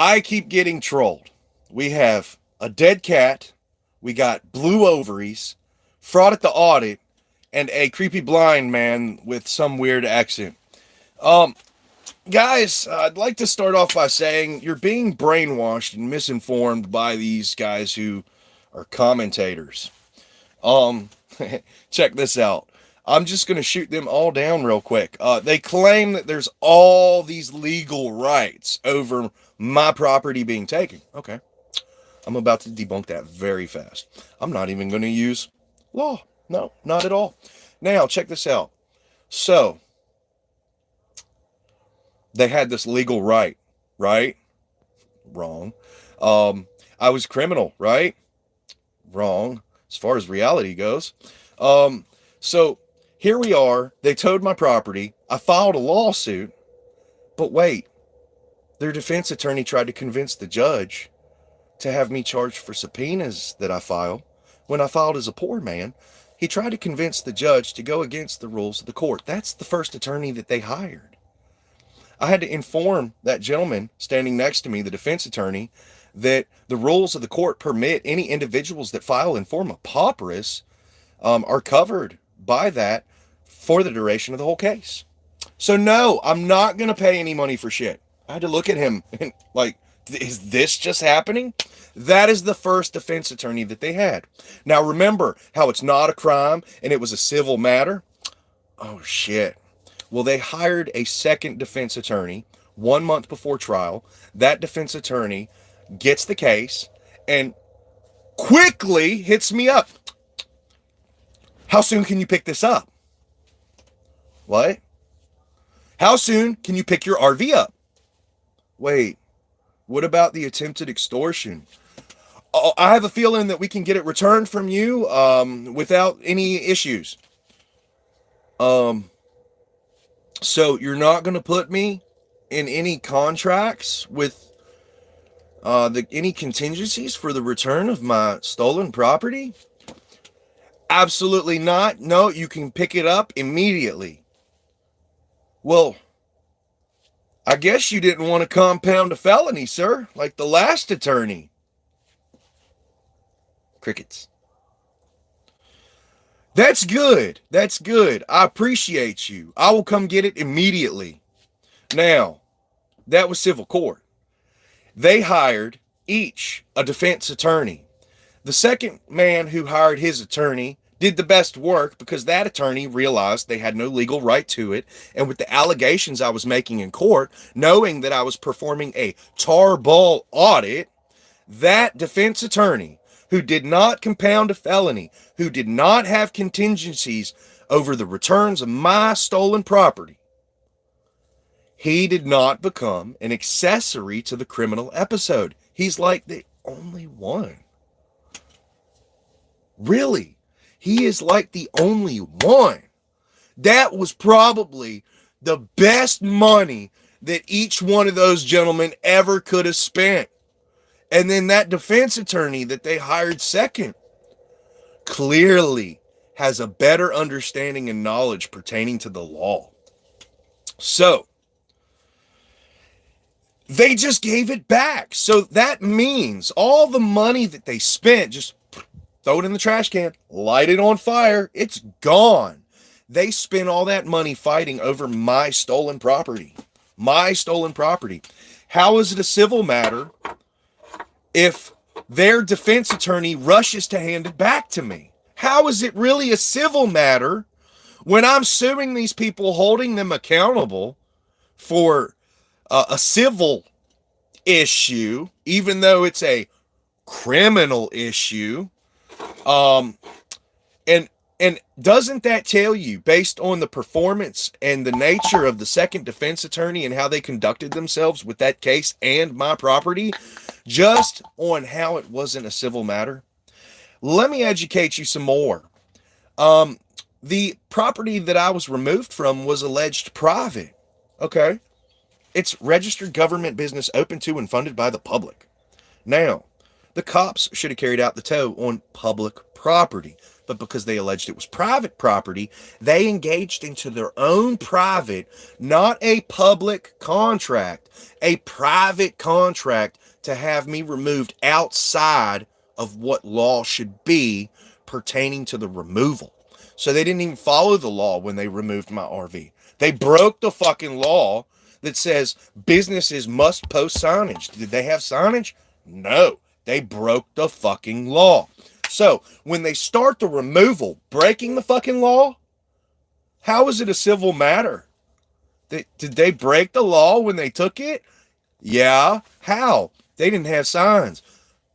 I keep getting trolled. We have a dead cat, we got blue ovaries, Fraudit the Audit, and a creepy blind man with some weird accent. Um, Guys, I'd like to start off by saying you're being brainwashed and misinformed by these guys who are commentators. Um, Check this out. I'm just going to shoot them all down real quick. They claim that there's all these legal rights over my property being taken. Okay. I'm about to debunk that very fast. I'm not even going to use law. No, not at all. Now, check this out. So, they had this legal right, right? Wrong. Um, I was criminal, right? Wrong. As far as reality goes. Um, so here we are. They towed my property. I filed a lawsuit. But wait, their defense attorney tried to convince the judge to have me charged for subpoenas that I file. When I filed as a poor man, he tried to convince the judge to go against the rules of the court. That's the first attorney that they hired. I had to inform that gentleman standing next to me, the defense attorney, that the rules of the court permit any individuals that file in form of papyrus are covered by that for the duration of the whole case. So no, I'm not going to pay any money for shit. I had to look at him and like, is this just happening? That is the first defense attorney that they had. Now remember how it's not a crime and it was a civil matter? Oh shit. Well, they hired a second defense attorney 1 month before trial. That defense attorney gets the case and quickly hits me up. How soon can you pick this up? What? How soon can you pick your RV up? Wait, what about the attempted extortion? Oh, I have a feeling that we can get it returned from you without any issues. Um, so you're not going to put me in any contracts with any contingencies for the return of my stolen property? Absolutely not. No, you can pick it up immediately. Well, I guess you didn't want to compound a felony, sir, like the last attorney. Crickets. That's good. That's good. I appreciate you. I will come get it immediately. Now, that was civil court. They hired each a defense attorney. The second man who hired his attorney did the best work because that attorney realized they had no legal right to it. And with the allegations I was making in court, knowing that I was performing a tarball audit, that defense attorney who did not compound a felony, who did not have contingencies over the returns of my stolen property, he did not become an accessory to the criminal episode. He's like the only one. Really, he is like the only one. That was probably the best money that each one of those gentlemen ever could have spent. And then that defense attorney that they hired second clearly has a better understanding and knowledge pertaining to the law. So, they just gave it back. So that means all the money that they spent, just throw it in the trash can, light it on fire, it's gone. They spent all that money fighting over my stolen property. My stolen property. How is it a civil matter if their defense attorney rushes to hand it back to me? How is it really a civil matter when I'm suing these people, holding them accountable for a civil issue, even though it's a criminal issue? And doesn't that tell you, based on the performance and the nature of the second defense attorney and how they conducted themselves with that case and my property, just on how it wasn't a civil matter? Let me educate you some more. The property that I was removed from was alleged private. Okay. It's registered government business open to and funded by the public. Now, the cops should have carried out the tow on public property. but because they alleged it was private property, they engaged into their own private, not a public contract, a private contract to have me removed outside of what law should be pertaining to the removal. So they didn't even follow the law when they removed my RV. They broke the fucking law that says businesses must post signage. Did they have signage? No. They broke the fucking law. So when they start the removal, breaking the fucking law, how is it a civil matter? Did they break the law when they took it? Yeah. How? They didn't have signs.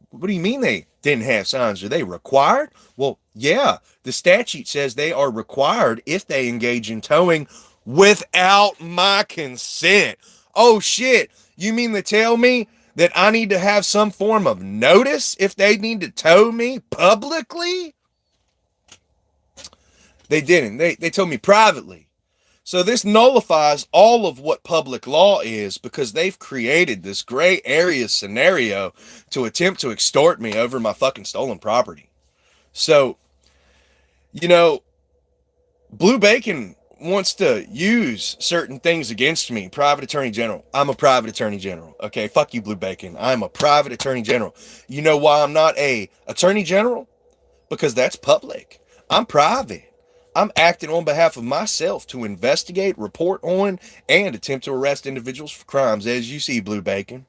What do you mean they didn't have signs? Are they required? Well, yeah. The statute says they are required if they engage in towing without my consent. Oh shit. You mean to tell me that I need to have some form of notice if they need to tow me publicly? They didn't. They told me privately. So this nullifies all of what public law is because they've created this gray area scenario to attempt to extort me over my fucking stolen property. So, you know, Blue Bacon wants to use certain things against me. Private attorney general. I'm a private attorney general. Okay, fuck you, Blue Bacon. I'm a private attorney general. You know why I'm not a attorney general? Because that's public. I'm private. I'm acting on behalf of myself to investigate, report on, and attempt to arrest individuals for crimes, as you see, Blue Bacon.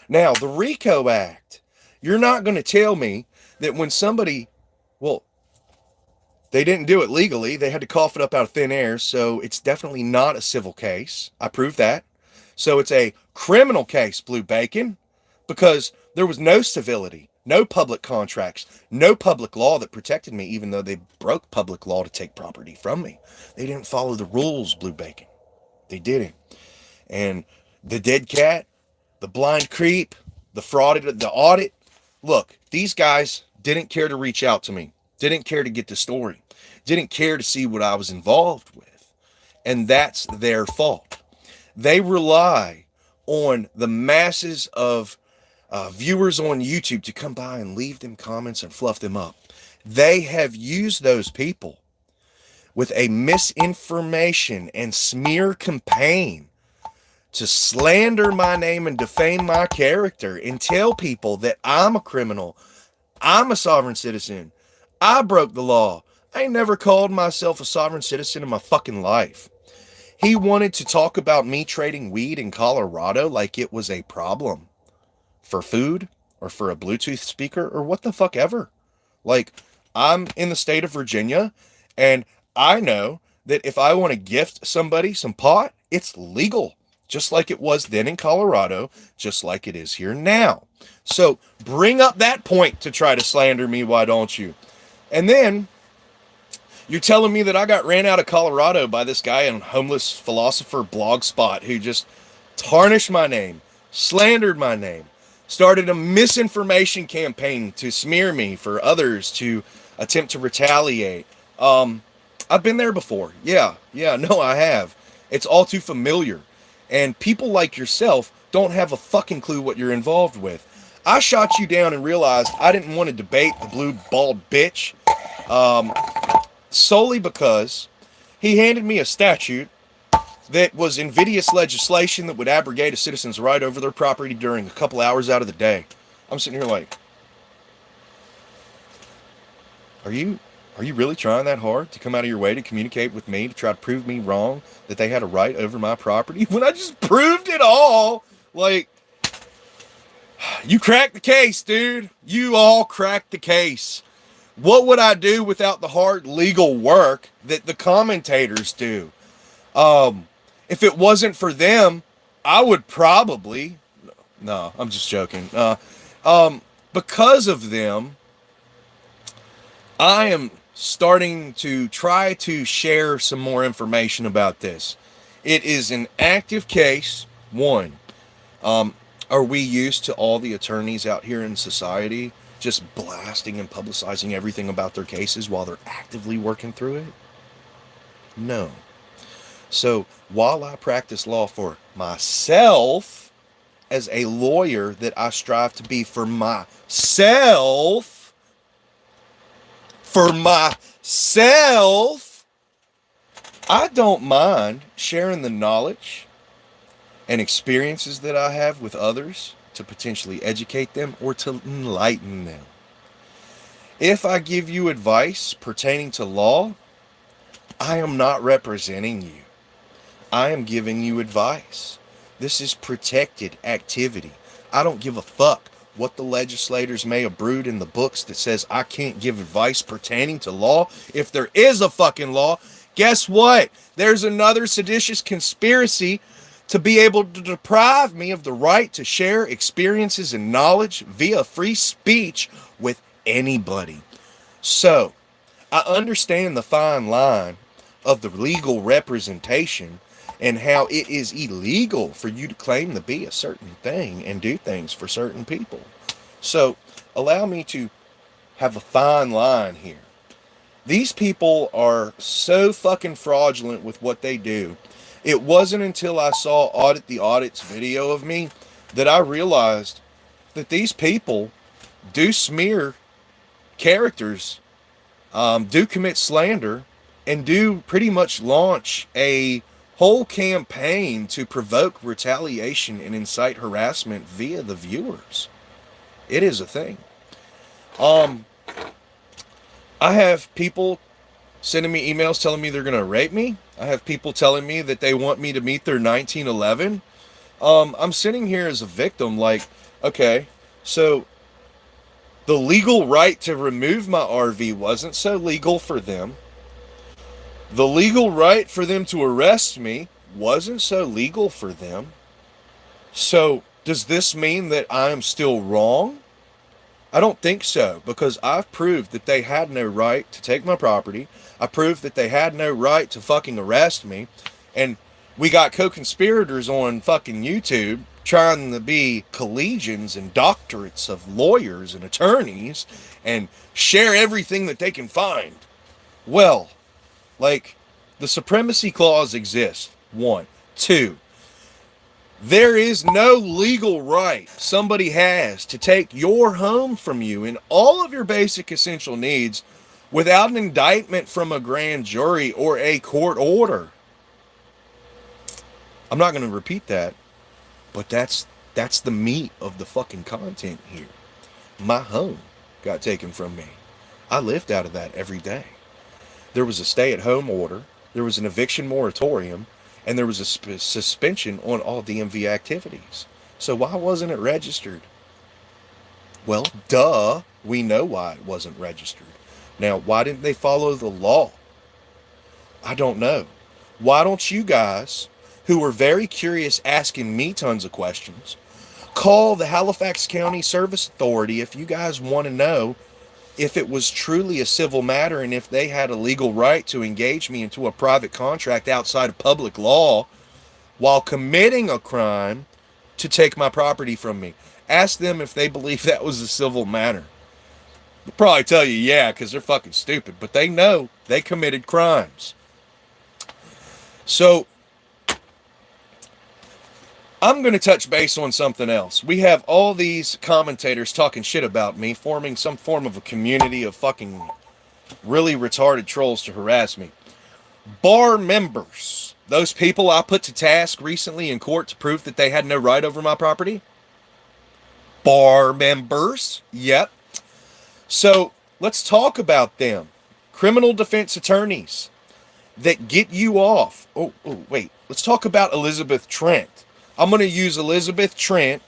Now, the RICO Act. You're not going to tell me that when somebody, well, they didn't do it legally. They had to cough it up out of thin air, so it's definitely not a civil case. I proved that. So it's a criminal case, Blue Bacon, because there was no civility, no public contracts, no public law that protected me, even though they broke public law to take property from me. They didn't follow the rules, Blue Bacon. They didn't. And the dead cat, the blind creep, the fraudit, the audit. Look, these guys didn't care to reach out to me, didn't care to get the story, didn't care to see what I was involved with. And that's their fault. They rely on the masses of viewers on YouTube to come by and leave them comments and fluff them up. They have used those people with a misinformation and smear campaign to slander my name and defame my character and tell people that I'm a criminal, I'm a sovereign citizen, I broke the law. I never called myself a sovereign citizen in my fucking life. He wanted to talk about me trading weed in Colorado like it was a problem for food or for a Bluetooth speaker or what the fuck ever. Like, I'm in the state of Virginia, and I know that if I want to gift somebody some pot, it's legal, just like it was then in Colorado, just like it is here now. So bring up that point to try to slander me, why don't you? And then you're telling me that I got ran out of Colorado by this guy on Homeless Philosopher Blogspot who just tarnished my name, slandered my name, started a misinformation campaign to smear me for others to attempt to retaliate. I've been there before. Yeah, no, I have. It's all too familiar. And people like yourself don't have a fucking clue what you're involved with. I shot you down and realized I didn't want to debate the blue bald bitch, solely because he handed me a statute that was invidious legislation that would abrogate a citizen's right over their property during a couple hours out of the day. I'm sitting here like, are you really trying that hard to come out of your way to communicate with me to try to prove me wrong that they had a right over my property when I just proved it all? Like, you cracked the case, dude. You all cracked the case. What would I do without the hard legal work that the commentators do? If it wasn't for them, I would probably, no, I'm just joking. Because of them, I am starting to try to share some more information about this. It is an active case. One, are we used to all the attorneys out here in society just blasting and publicizing everything about their cases while they're actively working through it? No. So while I practice law for myself as a lawyer that I strive to be for myself, For myself, I don't mind sharing the knowledge and experiences that I have with others to potentially educate them or to enlighten them. If I give you advice pertaining to law, I am not representing you. I am giving you advice. This is protected activity. I don't give a fuck what the legislators may have brewed in the books that says I can't give advice pertaining to law. If there is a fucking law, guess what? There's another seditious conspiracy to be able to deprive me of the right to share experiences and knowledge via free speech with anybody. So, I understand the fine line of the legal representation and how it is illegal for you to claim to be a certain thing and do things for certain people. So, allow me to have a fine line here. These people are so fucking fraudulent with what they do. It wasn't until I saw Audit the Audit's video of me that I realized that these people do smear characters, do commit slander, and do pretty much launch a whole campaign to provoke retaliation and incite harassment via the viewers. It is a thing. I have people sending me emails telling me they're going to rape me. I have people telling me that they want me to meet their 1911. I'm sitting here as a victim like, okay, so the legal right to remove my RV wasn't so legal for them. The legal right for them to arrest me wasn't so legal for them. So does this mean that I'm still wrong? I don't think so, because I've proved that they had no right to take my property. I proved that they had no right to fucking arrest me. And we got co-conspirators on fucking YouTube trying to be collegians and doctorates of lawyers and attorneys and share everything that they can find. Well, like, the supremacy clause exists. 1. 2. There is no legal right somebody has to take your home from you and all of your basic essential needs without an indictment from a grand jury or a court order. I'm not going to repeat that, but that's the meat of the fucking content here. My home got taken from me. I lived out of that every day. There was a stay-at-home order, there was an eviction moratorium, and there was a suspension on all DMV activities. So why wasn't it registered? Well, duh, we know why it wasn't registered. Now, why didn't they follow the law? I don't know. Why don't you guys, who were very curious asking me tons of questions, call the Halifax County Service Authority if you guys want to know if it was truly a civil matter and if they had a legal right to engage me into a private contract outside of public law while committing a crime to take my property from me. Ask them if they believe that was a civil matter. They'll probably tell you, yeah, because they're fucking stupid, but they know they committed crimes. So, I'm going to touch base on something else. We have all these commentators talking shit about me, forming some form of a community of fucking really retarded trolls to harass me. Bar members, those people I put to task recently in court to prove that they had no right over my property. Bar members, yep. So, let's talk about them. Criminal defense attorneys that get you off. Oh, wait. Let's talk about Elizabeth Trent. I'm going to use Elizabeth Trent,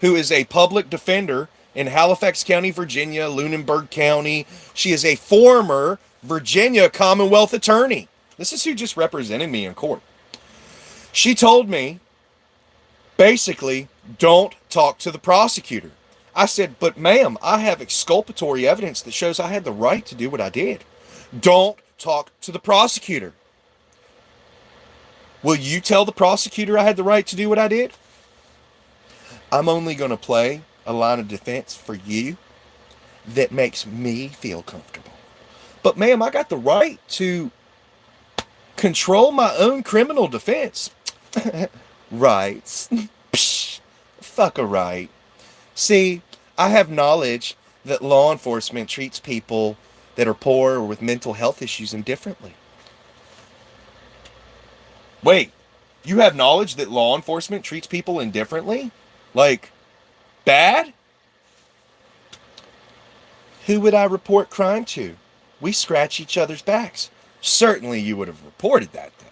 who is a public defender in Halifax County, Virginia, Lunenburg County. She is a former Virginia Commonwealth attorney. This is who just represented me in court. She told me, basically, don't talk to the prosecutor. I said, but ma'am, I have exculpatory evidence that shows I had the right to do what I did. Don't talk to the prosecutor. Will you tell the prosecutor I had the right to do what I did? I'm only going to play a line of defense for you that makes me feel comfortable. But ma'am, I got the right to control my own criminal defense. Rights. Psh, fuck a right. See, I have knowledge that law enforcement treats people that are poor or with mental health issues indifferently. Wait, you have knowledge that law enforcement treats people indifferently? Like, bad? Who would I report crime to? We scratch each other's backs. Certainly you would have reported that, though.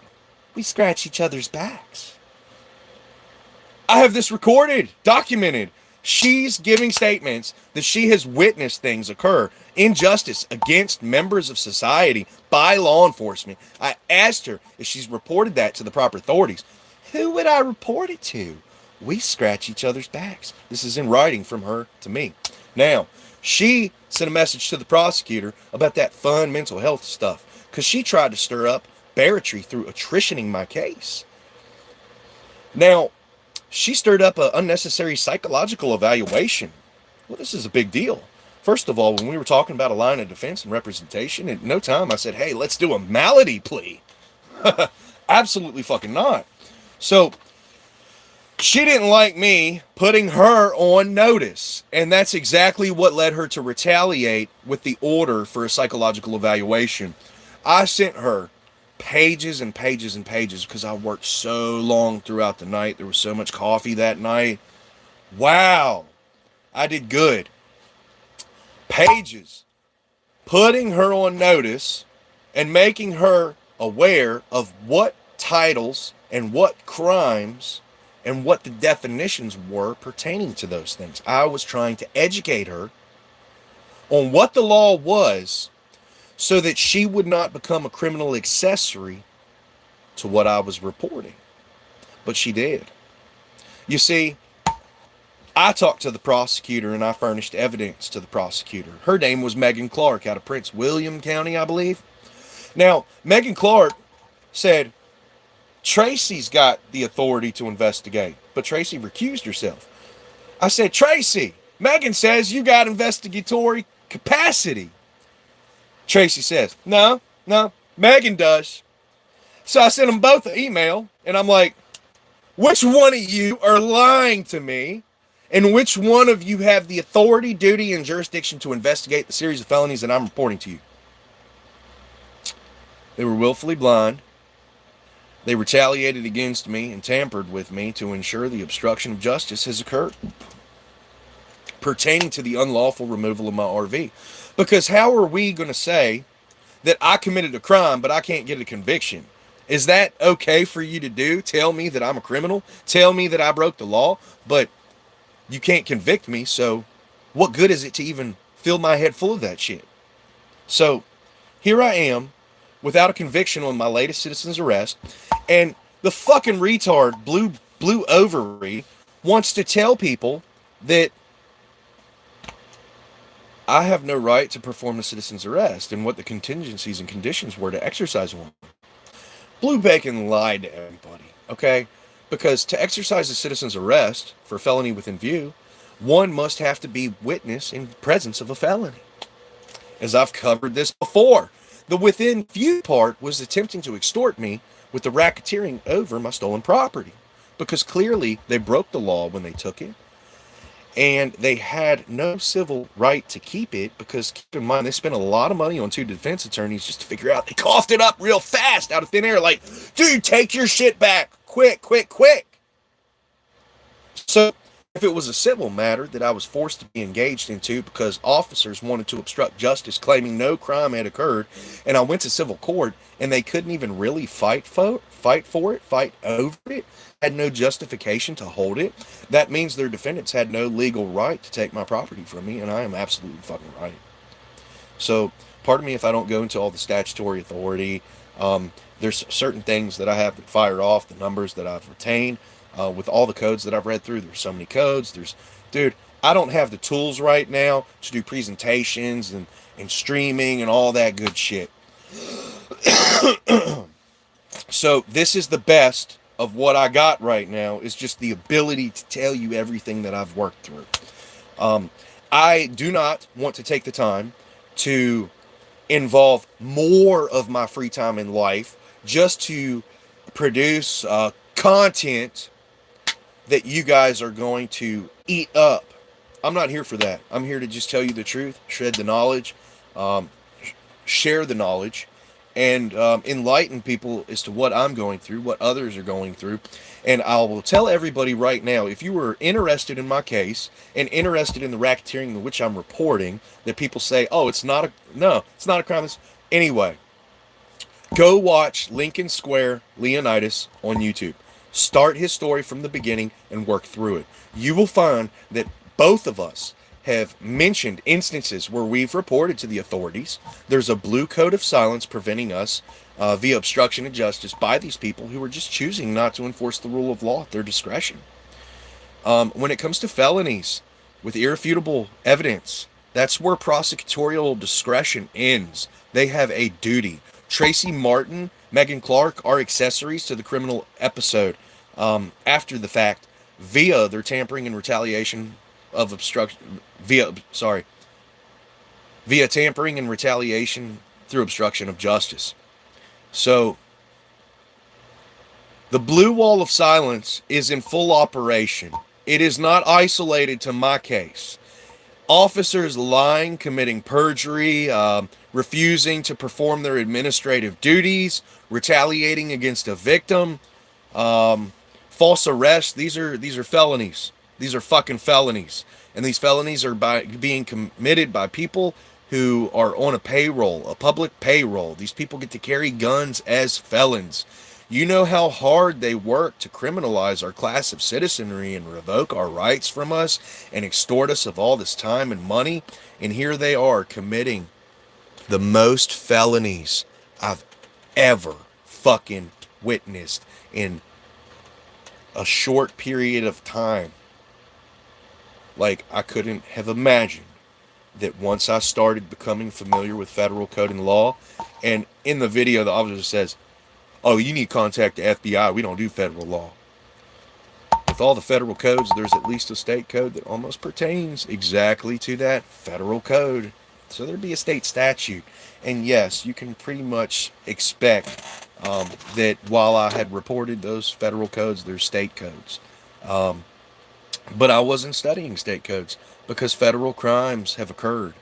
We scratch each other's backs. I have this recorded, documented. She's giving statements that she has witnessed things occur, injustice against members of society by law enforcement. I asked her if she's reported that to the proper authorities. Who would I report it to? We scratch each other's backs. This is in writing from her to me. Now, she sent a message to the prosecutor about that fun mental health stuff because she tried to stir up barratry through attritioning my case. Now, she stirred up an unnecessary psychological evaluation. Well, this is a big deal. First of all, when we were talking about a line of defense and representation, at no time I said, hey, let's do a malady plea. Absolutely fucking not. So, she didn't like me putting her on notice, and that's exactly what led her to retaliate with the order for a psychological evaluation. I sent her pages and pages and pages because I worked so long throughout the night. There was so much coffee that night. Wow, I did good. Pages. Putting her on notice and making her aware of what titles and what crimes and what the definitions were pertaining to those things. I was trying to educate her on what the law was so that she would not become a criminal accessory to what I was reporting. But she did. You see, I talked to the prosecutor and I furnished evidence to the prosecutor. Her name was Megan Clark out of Prince William County, I believe. Now, Megan Clark said, Tracy's got the authority to investigate, but Tracy recused herself. I said, Tracy, Megan says you got investigatory capacity. Tracy says, no, Megan does. So I sent them both an email, and I'm like, which one of you are lying to me, and which one of you have the authority, duty, and jurisdiction to investigate the series of felonies that I'm reporting to you? They were willfully blind. They retaliated against me and tampered with me to ensure the obstruction of justice has occurred pertaining to the unlawful removal of my RV. Because how are we going to say that I committed a crime but I can't get a conviction? Is that okay for you to do? Tell me that I'm a criminal? Tell me that I broke the law, but you can't convict me, so what good is it to even fill my head full of that shit? So here I am, without a conviction on my latest citizen's arrest, and the fucking retard, blue ovary, wants to tell people that I have no right to perform a citizen's arrest and what the contingencies and conditions were to exercise one. Blue Bacon lied to everybody, okay? Because to exercise a citizen's arrest for felony within view, one must have to be witness in presence of a felony. As I've covered this before, the within view part was attempting to extort me with the racketeering over my stolen property. Because clearly they broke the law when they took it. And they had no civil right to keep it because, keep in mind, they spent a lot of money on 2 defense attorneys just to figure out. They coughed it up real fast out of thin air like, dude, take your shit back. Quick. So if it was a civil matter that I was forced to be engaged into because officers wanted to obstruct justice, claiming no crime had occurred, and I went to civil court and they couldn't even really fight over it, had no justification to hold it, that means their defendants had no legal right to take my property from me, and I am absolutely fucking right. So pardon me if I don't go into all the statutory authority. There's certain things that I have that fire off, the numbers that I've retained. With all the codes that I've read through, there's so many codes. Dude, I don't have the tools right now to do presentations and streaming and all that good shit. So this is the best of what I got right now, is just the ability to tell you everything that I've worked through. I do not want to take the time to involve more of my free time in life just to produce content that you guys are going to eat up. I'm not here for that. I'm here to just tell you the truth, shred the knowledge, share the knowledge, and enlighten people as to what I'm going through, what others are going through. And I will tell everybody right now, if you were interested in my case and interested in the racketeering in which I'm reporting, that people say, oh, it's not a, no, it's not a crime. Anyway, go watch Lincoln Square Leonidas on YouTube. Start his story from the beginning and work through it. You will find that both of us have mentioned instances where we've reported to the authorities. There's a blue code of silence preventing us via obstruction of justice by these people who are just choosing not to enforce the rule of law at their discretion. When it comes to felonies with irrefutable evidence, that's where prosecutorial discretion ends. They have a duty. Tracy Martin, Megan Clark are accessories to the criminal episode after the fact via their tampering and retaliation of obstruction via tampering and retaliation through obstruction of justice. So the blue wall of silence is in full operation. It is not isolated to my case. Officers lying, committing perjury, refusing to perform their administrative duties, retaliating against a victim, false arrest. These are felonies. These are fucking felonies. And these felonies are being committed by people who are on a payroll, a public payroll. These people get to carry guns as felons. You know how hard they work to criminalize our class of citizenry and revoke our rights from us and extort us of all this time and money. And here they are committing the most felonies I've ever fucking witnessed in a short period of time. Like, I couldn't have imagined that once I started becoming familiar with federal code and law, and in the video the officer says, oh, you need to contact the FBI. We don't do federal law. With all the federal codes, there's at least a state code that almost pertains exactly to that federal code. So there'd be a state statute. And yes, you can pretty much expect that while I had reported those federal codes, there's state codes. But I wasn't studying state codes because federal crimes have occurred.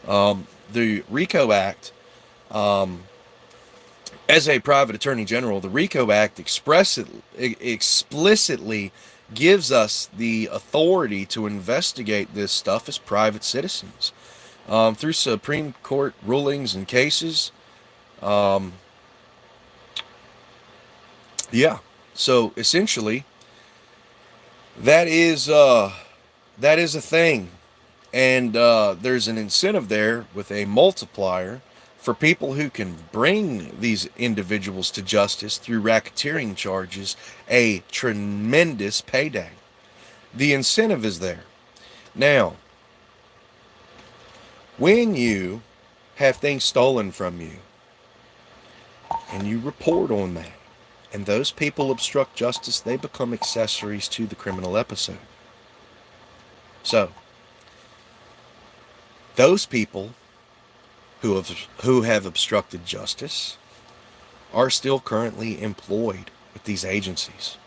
The RICO Act, as a private attorney general, the RICO Act explicitly gives us the authority to investigate this stuff as private citizens. Through Supreme Court rulings and cases. Yeah. So essentially, that is a thing. And there's an incentive there with a multiplier for people who can bring these individuals to justice through racketeering charges, a tremendous payday. The incentive is there. Now, when you have things stolen from you and you report on that, and those people obstruct justice, they become accessories to the criminal episode. So, those people who have obstructed justice are still currently employed with these agencies.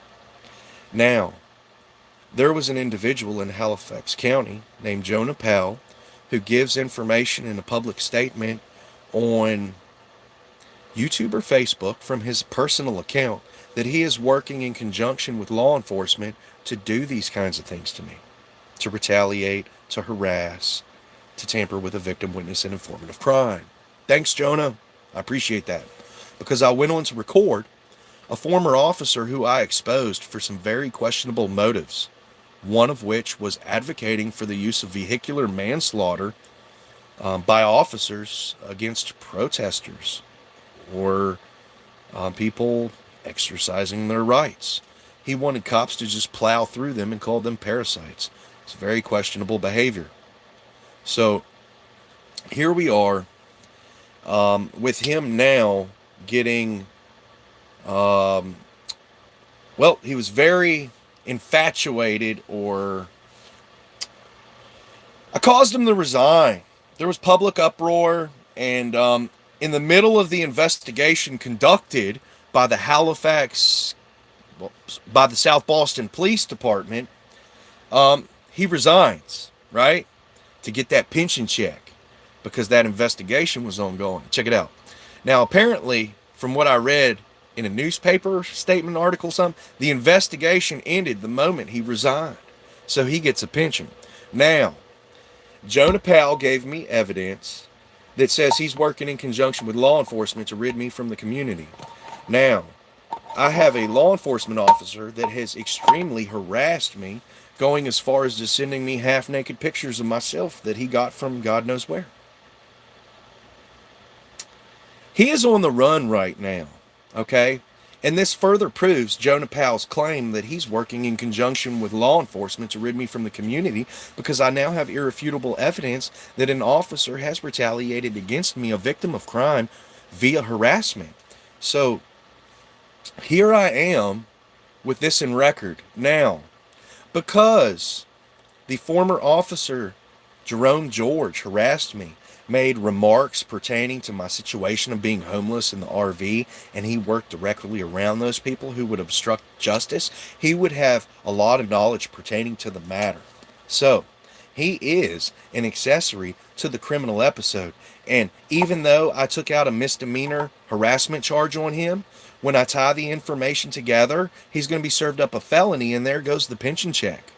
Now, there was an individual in Halifax County named Jonah Powell who gives information in a public statement on YouTube or Facebook from his personal account that he is working in conjunction with law enforcement to do these kinds of things to me, to retaliate, to harass, to tamper with a victim, witness, and informant of crime. Thanks, Jonah. I appreciate that. Because I went on to record a former officer who I exposed for some very questionable motives, one of which was advocating for the use of vehicular manslaughter by officers against protesters or people exercising their rights. He wanted cops to just plow through them and called them parasites. It's very questionable behavior. So here we are with him now getting, well, he was very infatuated, or I caused him to resign. There was public uproar, and in the middle of the investigation conducted by the by the South Boston Police Department, he resigns, right, to get that pension check. because that investigation was ongoing. Check it out. Now, apparently, from what I read in a newspaper statement, article, something, the investigation ended the moment he resigned. So he gets a pension. Now, Jonah Powell gave me evidence that says he's working in conjunction with law enforcement to rid me from the community. Now, I have a law enforcement officer that has extremely harassed me, going as far as just sending me half-naked pictures of myself that he got from God knows where. He is on the run right now, okay? And this further proves Jonah Powell's claim that he's working in conjunction with law enforcement to rid me from the community, because I now have irrefutable evidence that an officer has retaliated against me, a victim of crime, via harassment. So here I am with this in record. Now, because the former officer, Jerome George, harassed me, made remarks pertaining to my situation of being homeless in the RV, and he worked directly around those people who would obstruct justice, he would have a lot of knowledge pertaining to the matter. So, he is an accessory to the criminal episode. And even though I took out a misdemeanor harassment charge on him, when I tie the information together, he's going to be served up a felony, and there goes the pension check.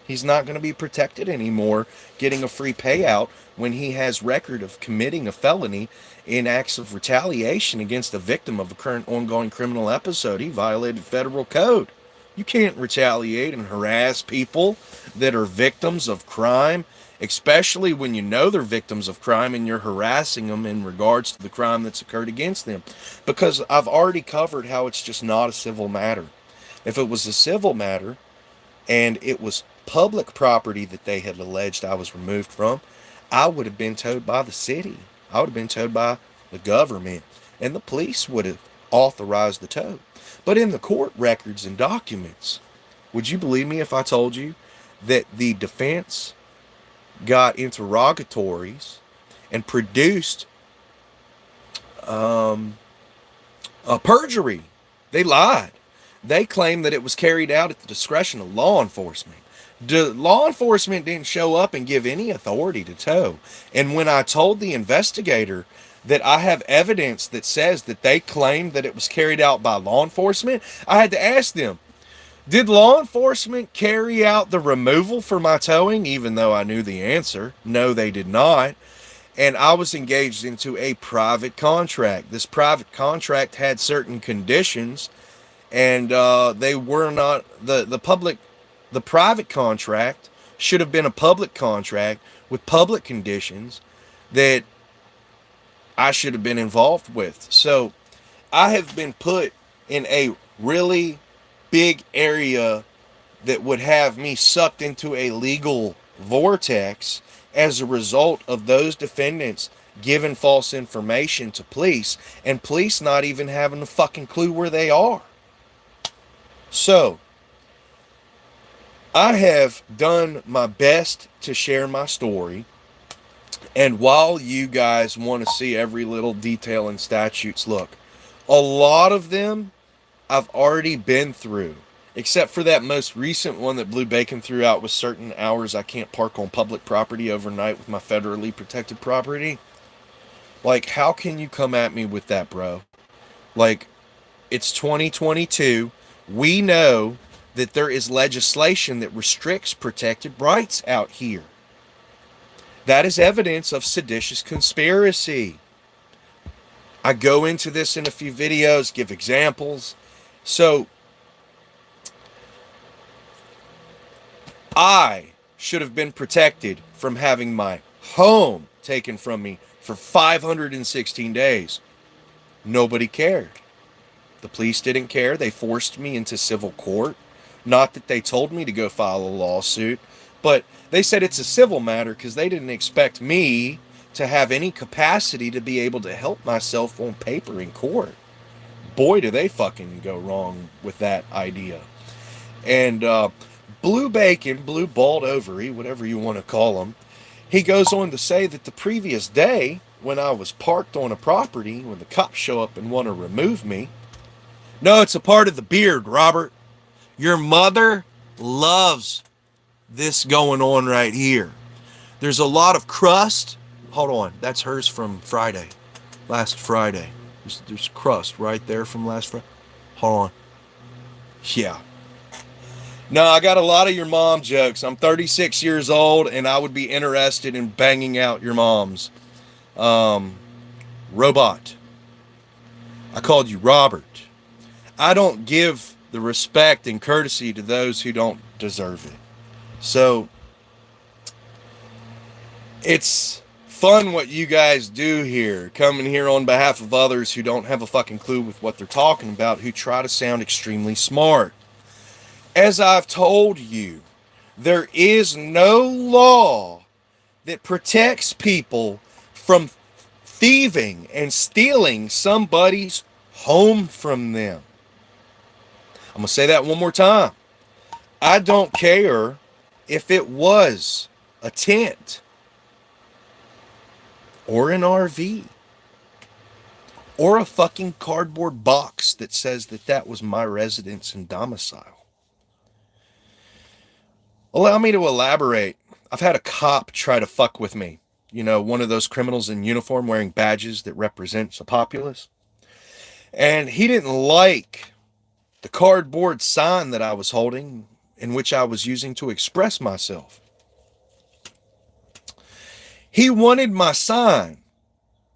He's not going to be protected anymore, getting a free payout when he has record of committing a felony in acts of retaliation against a victim of a current ongoing criminal episode. He violated federal code. You can't retaliate and harass people that are victims of crime, especially when you know they're victims of crime and you're harassing them in regards to the crime that's occurred against them. Because I've already covered how it's just not a civil matter. If it was a civil matter and it was public property that they had alleged I was removed from, I would have been towed by the city. I would have been towed by the government, and the police would have authorized the tow. But in the court records and documents, would you believe me if I told you that the defense got interrogatories and produced a perjury? They lied. They claimed that it was carried out at the discretion of law enforcement. Law enforcement didn't show up and give any authority to tow. And when I told the investigator that I have evidence that says that they claimed that it was carried out by law enforcement, I had to ask them, did law enforcement carry out the removal for my towing? Even though I knew the answer, no, they did not. And I was engaged into a private contract. This private contract had certain conditions, and they were not the private contract should have been a public contract with public conditions that I should have been involved with. So I have been put in a really big area that would have me sucked into a legal vortex as a result of those defendants giving false information to police, and police not even having a fucking clue where they are. So I have done my best to share my story, and while you guys want to see every little detail in statutes, look, a lot of them I've already been through, except for that most recent one that Blue Bacon threw out with certain hours I can't park on public property overnight with my federally protected property. Like, how can you come at me with that, bro? Like, it's 2022. We know that there is legislation that restricts protected rights out here. That is evidence of seditious conspiracy. I go into this in a few videos, give examples. So, I should have been protected from having my home taken from me for 516 days. Nobody cared. The police didn't care. They forced me into civil court. Not that they told me to go file a lawsuit, but they said it's a civil matter because they didn't expect me to have any capacity to be able to help myself on paper in court. Boy, do they fucking go wrong with that idea. And Blue Bacon, Blue Bald Ovary, whatever you want to call him, he goes on to say that the previous day, when I was parked on a property, when the cops show up and want to remove me, no, it's a part of the beard, Robert. Your mother loves this going on right here. There's a lot of crust hold on. That's hers from Friday. Last Friday. There's crust right there from last Friday. Hold on. Yeah. No, I got a lot of your mom jokes. I'm 36 years old, and I would be interested in banging out your mom's. Robot. I called you Robert. I don't give the respect and courtesy to those who don't deserve it. So, it's fun what you guys do here, coming here on behalf of others who don't have a fucking clue with what they're talking about, who try to sound extremely smart. As I've told you, there is no law that protects people from thieving and stealing somebody's home from them. I'm going to say that one more time. I don't care if it was a tent or an RV or a fucking cardboard box that says that that was my residence and domicile. Allow me to elaborate. I've had a cop try to fuck with me. You know, one of those criminals in uniform wearing badges that represents a populace. And he didn't like the cardboard sign that I was holding, in which I was using to express myself. He wanted my sign.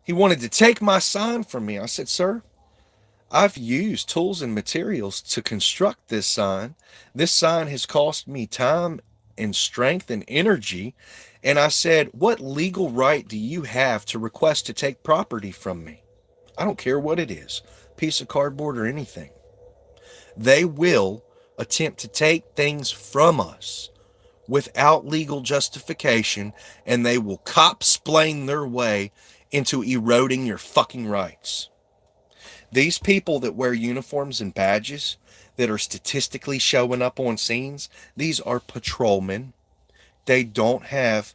He wanted to take my sign from me. I said, sir, I've used tools and materials to construct this sign. This sign has cost me time and strength and energy. And I said, what legal right do you have to request to take property from me? I don't care what it is, piece of cardboard or anything. They will attempt to take things from us without legal justification, and they will cop-splain their way into eroding your fucking rights. These people that wear uniforms and badges that are statistically showing up on scenes, these are patrolmen. They don't have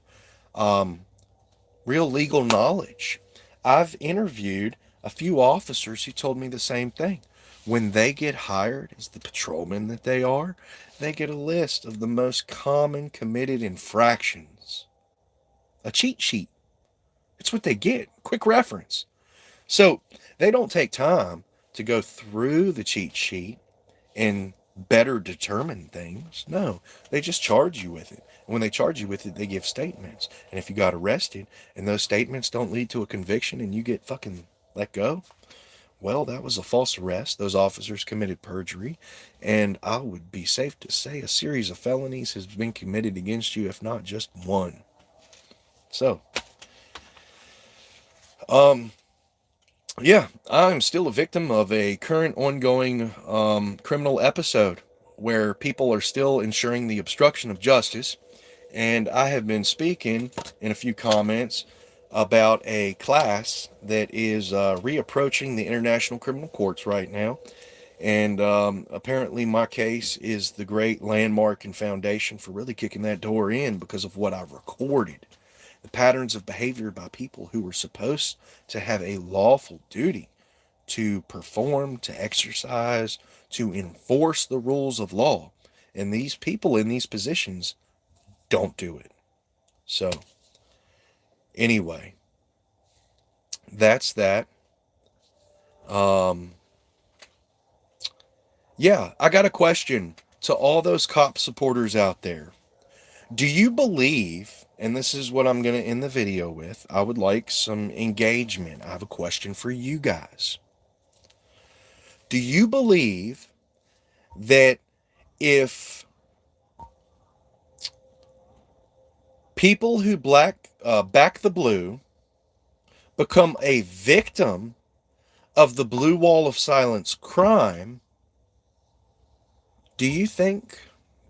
real legal knowledge. I've interviewed a few officers who told me the same thing. When they get hired as the patrolmen that they are, they get a list of the most common committed infractions. A cheat sheet. It's what they get. Quick reference. So they don't take time to go through the cheat sheet and better determine things. No, they just charge you with it. And when they charge you with it, they give statements. And if you got arrested and those statements don't lead to a conviction and you get fucking let go, well, that was a false arrest. Those officers committed perjury. And I would be safe to say a series of felonies has been committed against you, if not just one. So, yeah, I'm still a victim of a current ongoing criminal episode where people are still ensuring the obstruction of justice. And I have been speaking in a few comments about a class that is reapproaching the International Criminal Courts right now. And apparently my case is the great landmark and foundation for really kicking that door in because of what I've recorded. The patterns of behavior by people who were supposed to have a lawful duty to perform, to exercise, to enforce the rules of law. And these people in these positions don't do it. So, anyway, that's that. Yeah, I got a question to all those cop supporters out there. Do you believe, and this is what I'm going to end the video with, I would like some engagement. I have a question for you guys. Do you believe that if people who back the blue become a victim of the blue wall of silence crime, do you think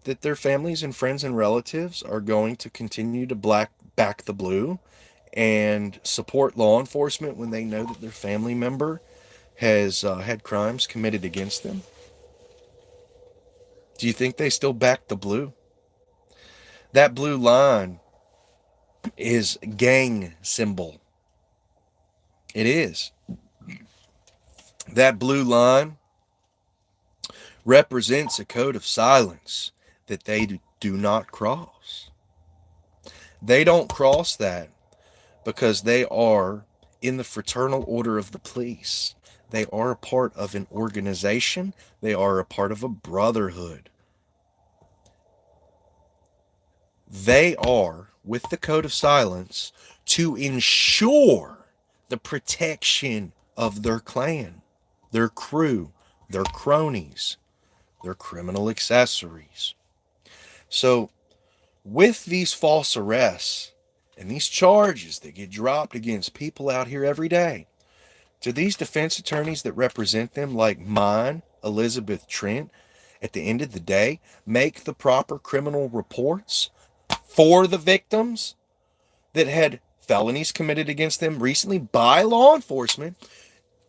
that their families and friends and relatives are going to continue to back the blue and support law enforcement when they know that their family member has had crimes committed against them? Do you think they still back the blue? That blue line is gang symbol. It is. That blue line represents a code of silence that they do not cross. They don't cross that because they are in the fraternal order of the police. They are a part of an organization. They are a part of a brotherhood. They are, with the code of silence, to ensure the protection of their clan, their crew, their cronies, their criminal accessories. So, with these false arrests and these charges that get dropped against people out here every day, do these defense attorneys that represent them, like mine, Elizabeth Trent, at the end of the day, make the proper criminal reports for the victims that had felonies committed against them recently by law enforcement?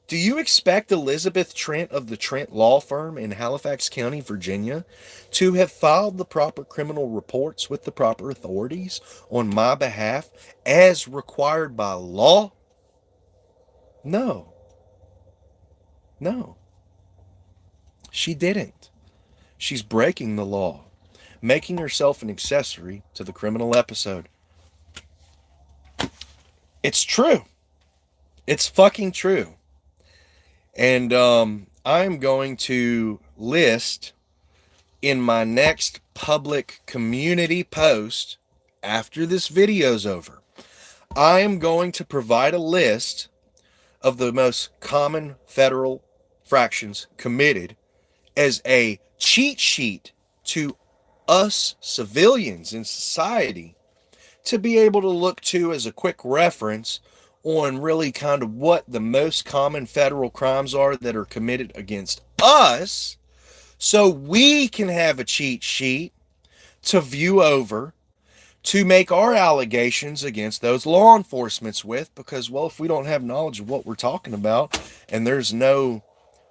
Do you expect Elizabeth Trent of the Trent Law Firm in Halifax County, Virginia, to have filed the proper criminal reports with the proper authorities on my behalf as required by law? No. No. She didn't. She's breaking the law, making herself an accessory to the criminal episode. It's true. It's fucking true. And I'm going to list in my next public community post after this video's over. I am going to provide a list of the most common federal fractions committed as a cheat sheet to us civilians in society to be able to look to as a quick reference on really kind of what the most common federal crimes are that are committed against us, so we can have a cheat sheet to view over to make our allegations against those law enforcements with, because, well, if we don't have knowledge of what we're talking about and there's no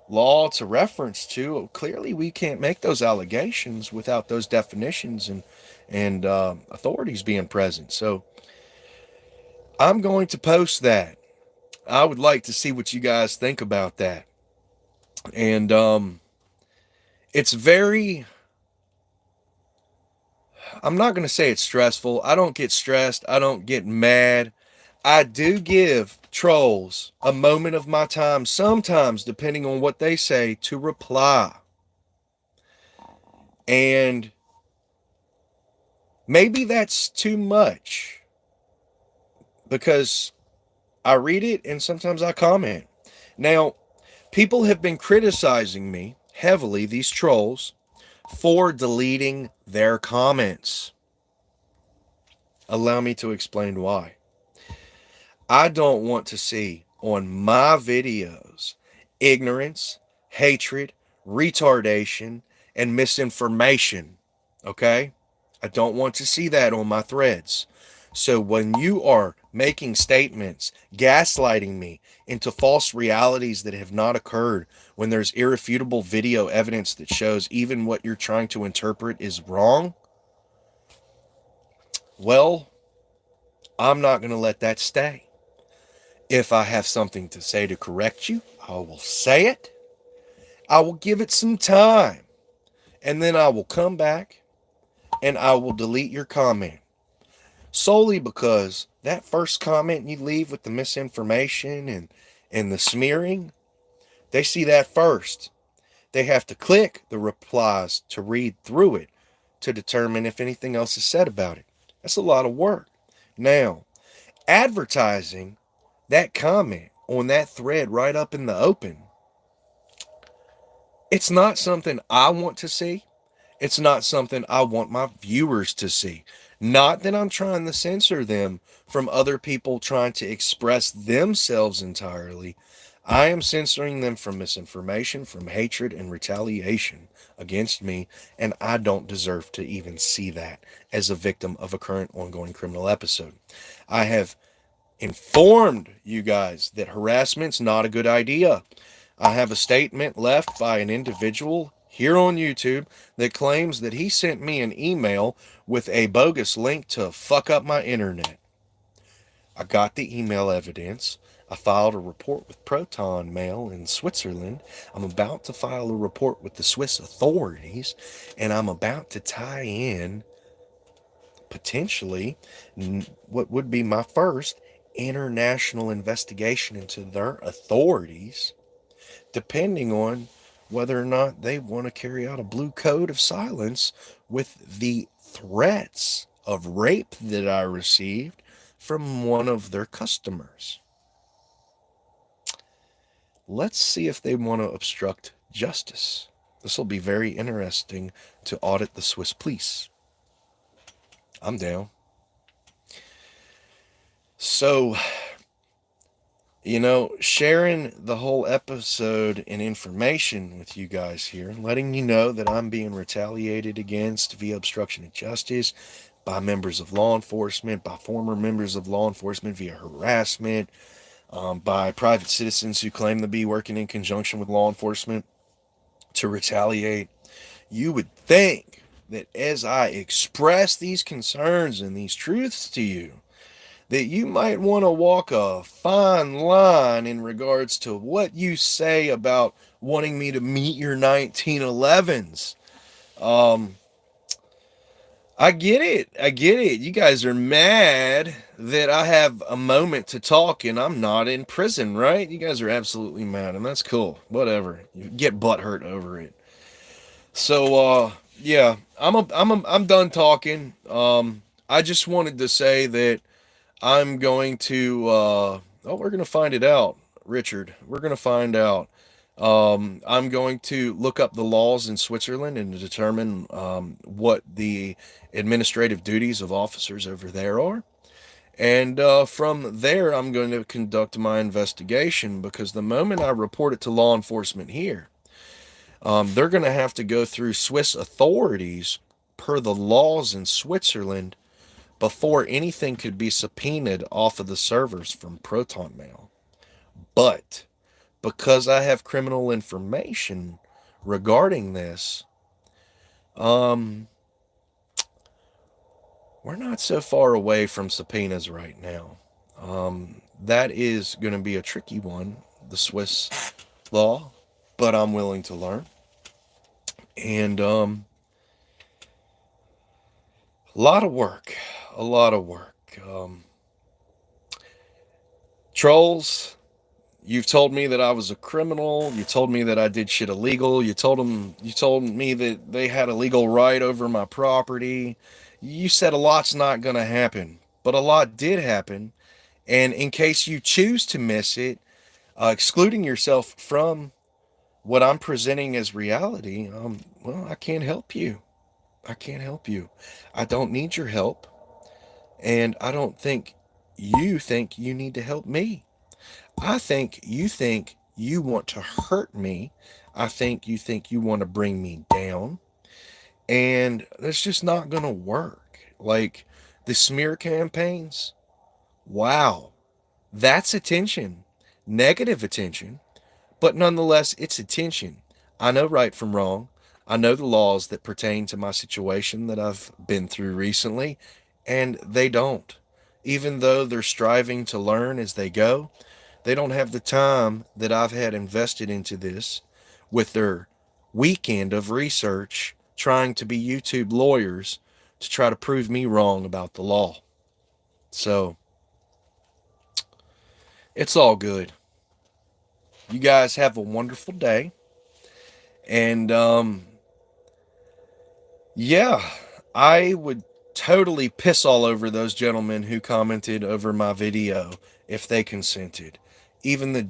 law to reference to, clearly we can't make those allegations without those definitions and authorities being present. So I'm going to post that. I would like to see what you guys think about that. And it's very, I'm not going to say it's stressful. I don't get stressed. I don't get mad. I do give trolls a moment of my time, sometimes depending on what they say, to reply. And maybe that's too much, because I read it and sometimes I comment. Now, people have been criticizing me heavily, these trolls, for deleting their comments. Allow me to explain why. I don't want to see on my videos ignorance, hatred, retardation, and misinformation. Okay? I don't want to see that on my threads. So when you are making statements, gaslighting me into false realities that have not occurred, when there's irrefutable video evidence that shows even what you're trying to interpret is wrong, well, I'm not going to let that stay. If I have something to say to correct you, I will say it. I will give it some time. And then I will come back and I will delete your comment. Solely because that first comment you leave with the misinformation and the smearing, they see that first. They have to click the replies to read through it to determine if anything else is said about it. That's a lot of work. Now, advertising that comment on that thread right up in the open, it's not something I want to see. It's not something I want my viewers to see. Not that I'm trying to censor them from other people trying to express themselves entirely. I am censoring them from misinformation, from hatred and retaliation against me, and I don't deserve to even see that as a victim of a current ongoing criminal episode. I have informed you guys that harassment's not a good idea. I have a statement left by an individual here on YouTube that claims that he sent me an email with a bogus link to fuck up my internet. I got the email evidence. I filed a report with Proton Mail in Switzerland. I'm about to file a report with the Swiss authorities, and I'm about to tie in potentially what would be my first international investigation into their authorities, depending on whether or not they want to carry out a blue code of silence with the threats of rape that I received from one of their customers. Let's see if they want to obstruct justice. This will be very interesting to audit the Swiss police. I'm down. So, sharing the whole episode and information with you guys here, letting you know that I'm being retaliated against via obstruction of justice by members of law enforcement, by former members of law enforcement via harassment, by private citizens who claim to be working in conjunction with law enforcement to retaliate. You would think that as I express these concerns and these truths to you, that you might want to walk a fine line in regards to what you say about wanting me to meet your 1911s. Um, I get it. I get it. You guys are mad that I have a moment to talk and I'm not in prison, right? You guys are absolutely mad, and that's cool. Whatever. You get butthurt over it. So, yeah, I'm done talking. I just wanted to say that I'm going to, we're going to find it out, Richard. We're going to find out. I'm going to look up the laws in Switzerland and determine what the administrative duties of officers over there are. And from there, I'm going to conduct my investigation, because the moment I report it to law enforcement here, they're going to have to go through Swiss authorities per the laws in Switzerland before anything could be subpoenaed off of the servers from Proton Mail. But because I have criminal information regarding this, we're not so far away from subpoenas right now. That is going to be a tricky one, the Swiss law, but I'm willing to learn. And a lot of work, a lot of work. Trolls, you've told me that I was a criminal. You told me that I did shit illegal. You told me that they had a legal right over my property. You said a lot's not going to happen, but a lot did happen. And in case you choose to miss it, excluding yourself from what I'm presenting as reality, well, I can't help you. I can't help you. I don't need your help. And I don't think you need to help me. I think you want to hurt me. I think you want to bring me down. And that's just not going to work. Like the smear campaigns, wow, that's attention, negative attention, but nonetheless, it's attention. I know right from wrong. I know the laws that pertain to my situation that I've been through recently, and they don't. Even though they're striving to learn as they go, they don't have the time that I've had invested into this with their weekend of research trying to be YouTube lawyers to try to prove me wrong about the law. So, it's all good. You guys have a wonderful day. And, yeah, I would totally piss all over those gentlemen who commented over my video if they consented. Even the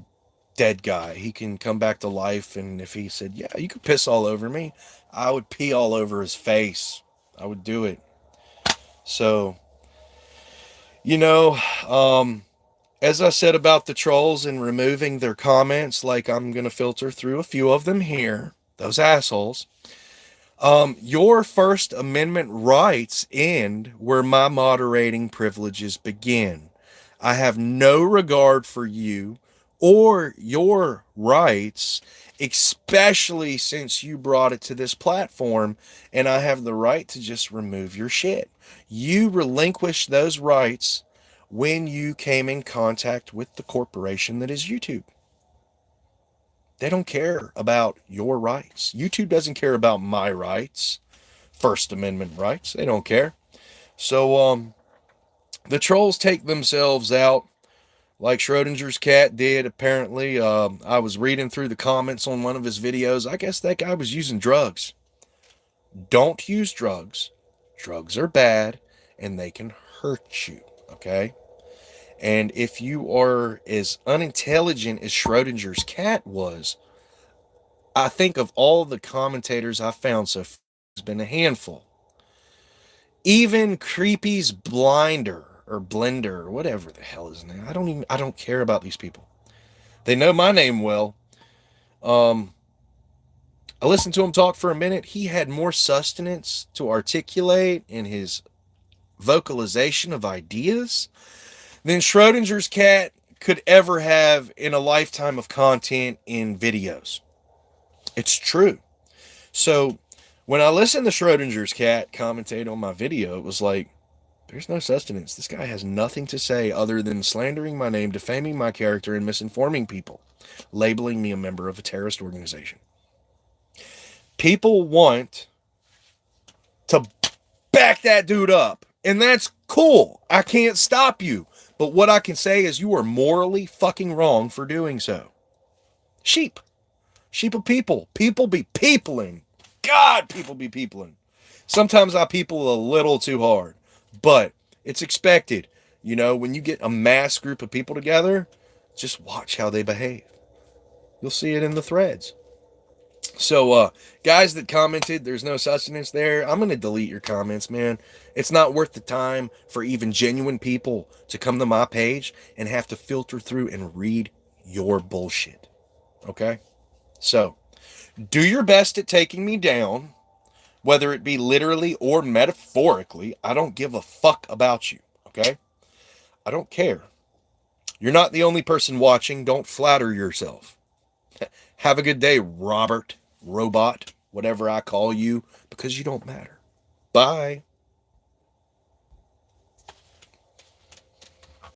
dead guy, he can come back to life, and if he said, yeah, you could piss all over me, I would pee all over his face. I would do it. So, you know, as I said about the trolls and removing their comments, like I'm going to filter through a few of them here, those assholes. Your First Amendment rights end where my moderating privileges begin. I have no regard for you or your rights, especially since you brought it to this platform, and I have the right to just remove your shit. You relinquished those rights when you came in contact with the corporation that is YouTube. They don't care about your rights. YouTube doesn't care about my rights, First Amendment rights. They don't care. So, the trolls take themselves out. like Schrodinger's cat did, apparently. I was reading through the comments on one of his videos. I guess that guy was using drugs. Don't use drugs. Drugs are bad and they can hurt you, okay? And if you are as unintelligent as Schrodinger's cat was, I think of all the commentators I found so far, there's been a handful. Even Creepy's Blinder or Blender or whatever the hell his name. I don't care about these people. They know my name well. Um, I listened to him talk for a minute. He had more sustenance to articulate in his vocalization of ideas than Schrodinger's cat could ever have in a lifetime of content in videos. It's true. So when I listened to Schrodinger's cat commentate on my video, it was like, there's no sustenance. This guy has nothing to say other than slandering my name, defaming my character, and misinforming people, labeling me a member of a terrorist organization. People want to back that dude up, and that's cool. I can't stop you. But what I can say is you are morally fucking wrong for doing so. Sheep. Sheep of people. People be peopling. God, people be peopling. Sometimes I people a little too hard, but it's expected. You know, when you get a mass group of people together, just watch how they behave. You'll see it in the threads. So, guys that commented, there's no sustenance there. I'm going to delete your comments, man. It's not worth the time for even genuine people to come to my page and have to filter through and read your bullshit. Okay? So, do your best at taking me down, whether it be literally or metaphorically. I don't give a fuck about you. Okay? I don't care. You're not the only person watching. Don't flatter yourself. Have a good day, Robot, whatever I call you, because you don't matter. Bye.